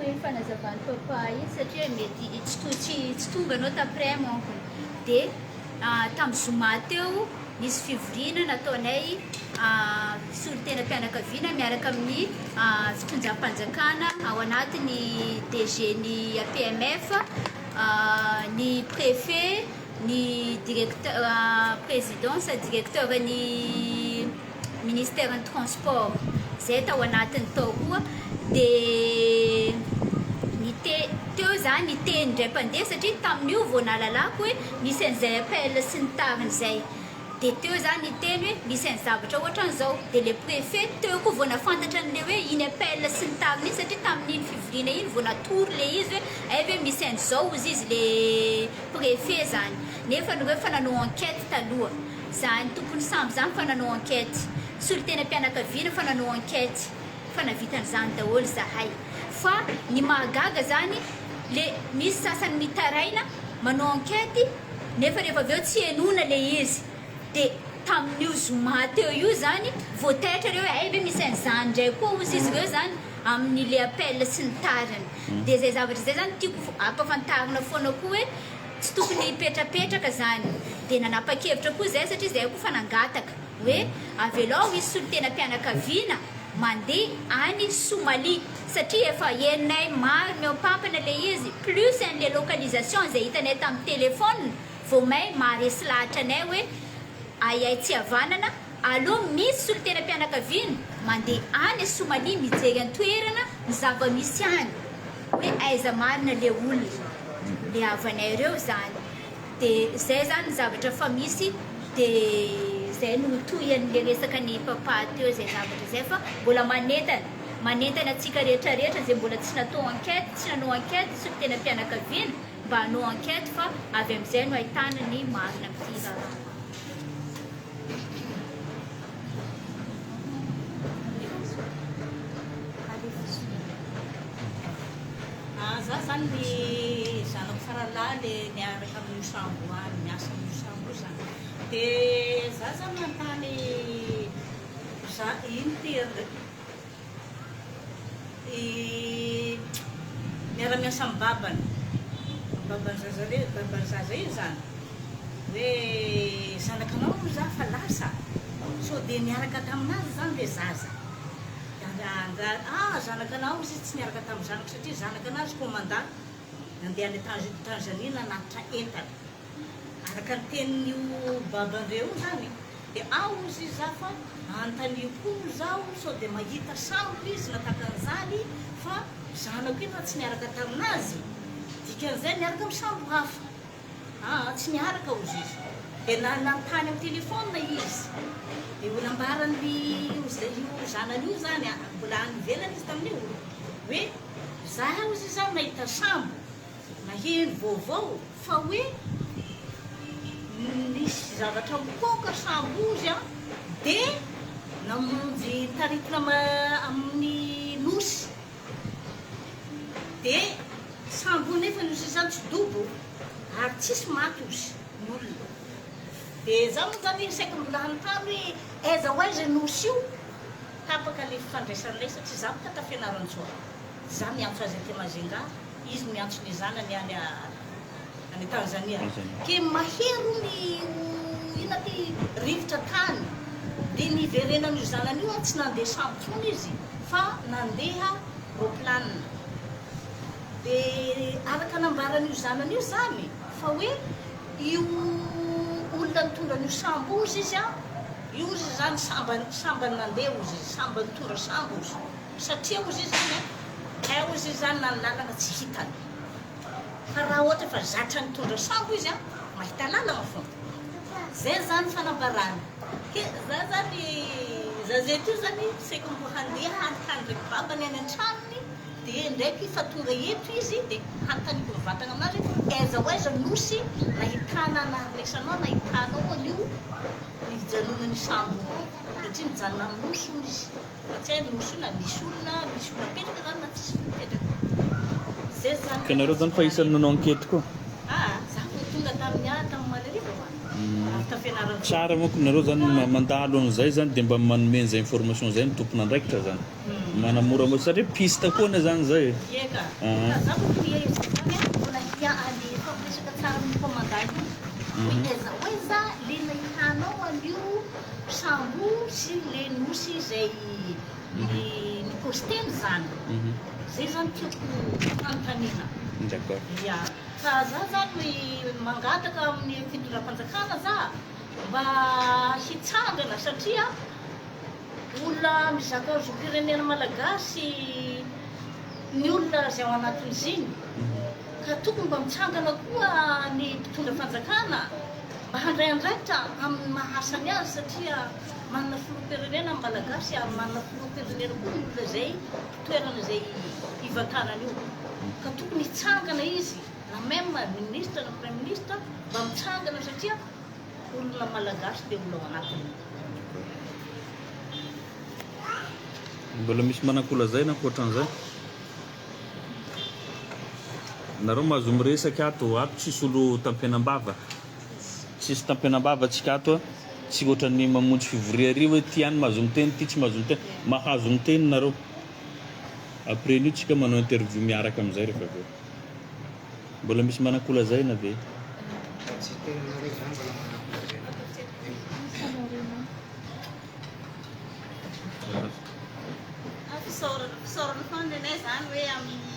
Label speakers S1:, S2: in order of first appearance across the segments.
S1: hoe fanazavany papa iny satria mety tsy tonga anao taprès manko dia tamin'ny zoma teo nisy fivoriana nataonay solon-tena mpianakaviana miaraka amin'ny fitondram-panjakana ao anatin'ny DG ny APMF ny préfet ny directeur présidence directeur ny ministère ny transport zay tao anatiny tao koa dia teo zany teny ndray mpandeha satria tamin'io vao nalalako hoe misy an'izay appel sy ny tariny zay dia teo zany teny hoe misy any zavatra ohatran'izao dia le préfet teo koa vao nafantatra an'le hoe iny appel sy ny tariny iny satria tamin'iny fivoriana iny vao natory le izy hoe hoe misy an'izao ozy izy le préfet zany nefa ny hoe fa nanao enquête taloha zany tompony sambo zany fa nanao enquête solon-tena mpianakaviana fa nanao enquête fa navitan'izany daholo zahay fa ny mahagaga zany le misy sasany mitaraina manao enquête nefa rehefa avy eo tsy henona le izy dia tamin'io zoma teo io zany voataitra reo hoe misy an'izany ndray koa ozy izy reo zany amin'ny le appel sy ny tariny dia zay zavatra zay zany tiako ampafantarina foana koa hoe tsy tokony hipetrapetraka zany dia nanapa-kevitra koa zay satria zay koa fa nangataka hoe avelao izy solon-tena mpianakaviana mandeha any Somalia satria efa henonay maro miompampana le izy plus an'le localisation zay hitanay tamin'ny telefône vao may maharesy lahatra anay hoe ayay tsy havanana aloha misy solon-tena mpianakaviana mandeha any Somalia mijery an-toerana ny zava-misy any hoe aiza marina le olona le havanay ireo zany dia zay zany ny zavatra fa misy dia zay no toyan'le resaka ny papa teo zay zavatra zay fa mbola manentana atsika rehetrarehetra zay mbola tsy nanao enquête solon-tena mpianakaviana mba hanao enquête fa avy amin'izay no ahitana ny marina amin'ity raha
S2: za zany ny zanako faralahy le niaraka amin'ny sambo any miasa amin'ny sambo zany dia za zany mantany za iny miara-miasa amin'ny babany zaza iny zany hoe zanakanao no za fa lasa so dia niaraka taminazy zany le zaza zanakanao izy tsy niaraka tamin'ny zanako satria zanakanazy commandant nandeha any Tanzania nanatitra entana araka ny tenin'io baban'ireo zany dia izy za fa antanio koa zao so dia mahita sambo izy natakan'izany fa zanako iny fa tsy niaraka taminazy dikan'izay niaraka amin'ny sambo hafa tsy niaraka ozy izy dia nantany amin'ny telefôna izy dia olambarany io zanany io zany mbola any ivelany izy tamin'io hoe za ozy zao nahita sambo naheno vaovao fa hoe nisy zavatra mipoka sambo ozy dia namonjy taritina amin'ny nosy dia sambo nefa nosy zany tsy dobo ary tsisy maty ozy n'olona dia za moa zany saika mbola hanontany hoe aiza ho aiza nosy io tapaka le fifandraisan'ilay satria za moka tafianaran-tsoa za miantso azy aty Mazenga izy miantso ny zanany any Tanzania ke mahero ny inaty rivotra tany dia niverenan'io zanany io tsy nandeha sambo tsony izy fa nandeha roplanina dia araka nambaran'io zanany io zany fa hoe io olona mitondra n'io sambo ozy izy io ozy zany sambany nandeha ozy sambany mitondra sambo ozy satria ozy zany ozy zany na ny lalana tsy hitany fa raha ohatra fa zatra nitondra sambo izy mahita lalana foana zay zany fanambarana ke za zany zazetio zany saika mbo handeha hantany ndraiky babany any an-tranony dia ndraiky fa tonga eto izy dia hantaniko mivatana aminazy aiza ho aiza nosy nahitana naresanao nahitanao an'io nijanonany sambo satria nijanona amin'ny nosy io izy satria nosy io na misy olona petraka zany na tsisy petraka zay zany
S3: ka nareo zany fa isan'ny nanao enquête koa
S2: za fa tonga tamin'ny malariva after fianarana
S3: tsara manko nareo zany mandalo an'izay zany dia mba manomeny zay information zay ny tompona andraikitra zany manamora mo satria piste koana zany zay.
S2: Eka.
S3: Ah.
S2: Za ko izy zany mbola hiany fampiresaka tsara ny komandany. Eza hoe za lena hitanao an'io sambo sy le nosy zay ny posteny zany. Zay zany tiako fanontaniana.
S3: D'accord.
S2: Ya. Fa za zany mangataka amin'ny fitondram-panjakana za mba hitsangana satria olona mizaka zom-pirenena malagasy ny olona zay ao anatin'izy igny ka tokony mba mitsangana koa ny mpitondra fanjakana mba handray andraikitra amin'ny mahasany azy satria manana filoham-pirenena amin'ny malagasy ary manana filoham-pirenena koa ny olona zay toerana zay hivatanany io ka tokony hitsangana izy na même ministre na premier ministre mba mitsangana satria olona malagasy dia olona ao anatiny.
S3: Mbola misy manakola zay na koatran'izay nareo mahazo miresaka ato tsisy olo tampenambava tsisy tampenambava tsika ato tsy ohatran'ny mamonjy fivoria ary hoe ty any mahazo miteny ty tsy mahazo miteny mahazo miteny nareo après nio tsika manao interview miaraka amin'izay rehefa aveo mbola misy manakola zay na ve
S4: fisaorana foana nenay zany hoe amin'ny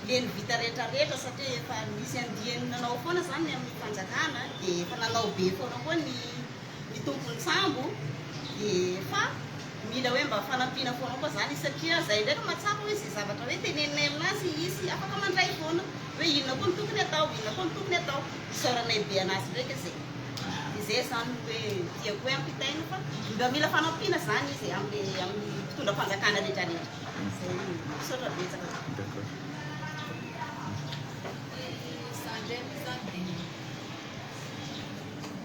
S4: leny vita rehetrarehetra satria efa misy andiany nanao foana zany amin'ny fanjakana dia efa nanao be foana koa ny tompony sambo dia fa mila hoe mba fanampiana foana koa zany satria zay ndraiky matsapa hoe zay zavatra hoe teneninay aminazy izy afaka mandray foana hoe inona koa ny tokony atao inona koa ny tokony atao isaoranay be anazy ndraiky zay dia zay zany hoe tiako hoe ampitaina fa mba mila fanampiana zany izy amin'ny mpitondra fanjakana rehetrarehetra zay misaotra betsaka.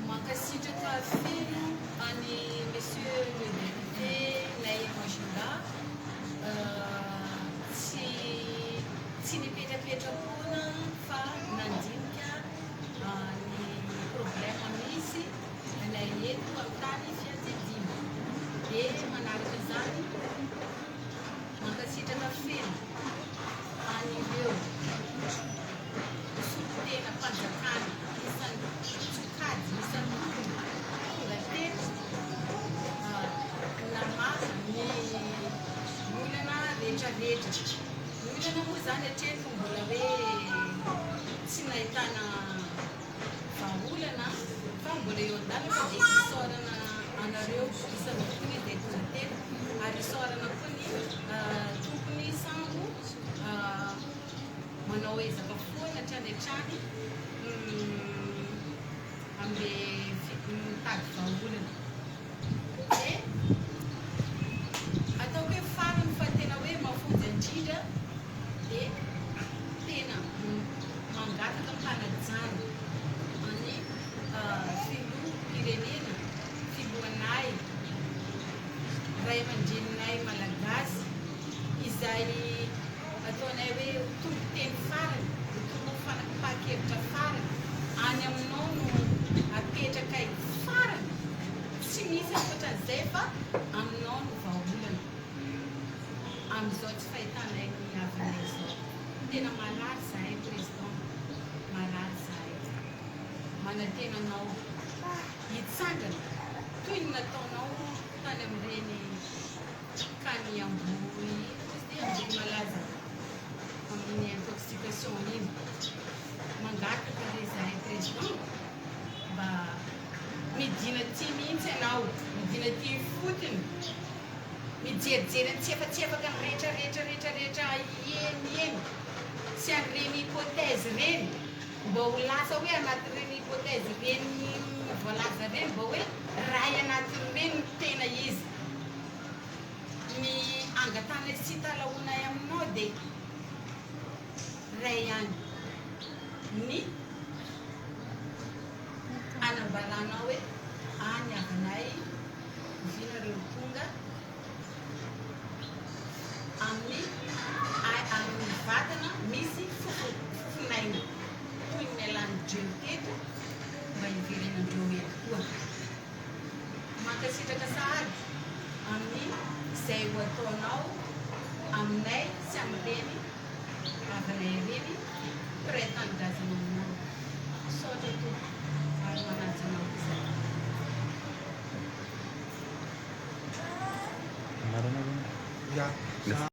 S5: Mankasitraka feno any monsieur le député Naïr Majinga tsy nipetrapetrakoana fa nandinika ny problème misy anay eto amin'ny tany fianjedina dia manaraka zany mankasitraka feno an'ireo solotena mpanjakana isan'ny tsokady isan'ny tonga teny namaza ny olana rehetrarehetra ny olana moa zany hatreny mbola hoe tsy nahitana vaolana fa mbola eo an-dalana dia isaorana anareo isan'ny tokony dia tonga teny ary isaorana koa ny tompony sambo manao ezaka foana hatrany amin'ny mitady vaolana dia ataoko hoe farany fa tena hoe mafonja indrindra dia tena mangataka mpanajana any filoham-pirenena filohanay ray aman-dreninay malagasy izay ataonay hoe tombo teny farany tombo fanapahan-kevitra farany any aminao no apetraka farany tsy misy ankoatran'izay fa aminao no vaolana amin'izao tsy fahitanay ny avinay zao tena marary zahay président marary zahay manatenanao hitsangana toy ny nataonao tany amin'ireny kany amboy amboy malaza amin'ny intoxication iny mangataka le zahay président mba midina ty mihitsy ianao midina ty fotony mijerijery tsy efatsefaka amin'ny rehetrarehetrarehetrarehetra eny sy an'ireny hypothèse reny mba ho lasa hoe anatin'ireny hypothèse reny voalaza reny mba hoe ray anatin'ireny no tena izy ny angatana sy talaonay aminao dia ray ihany ny anambaranao hoe any avinay vinareo tonga amin'ny vatana misy fofonaina toy ny alan'ireo teto mba hiverenandreo eto koa mankasitraka sahady amin'ny izay ho ataonao
S6: Ya.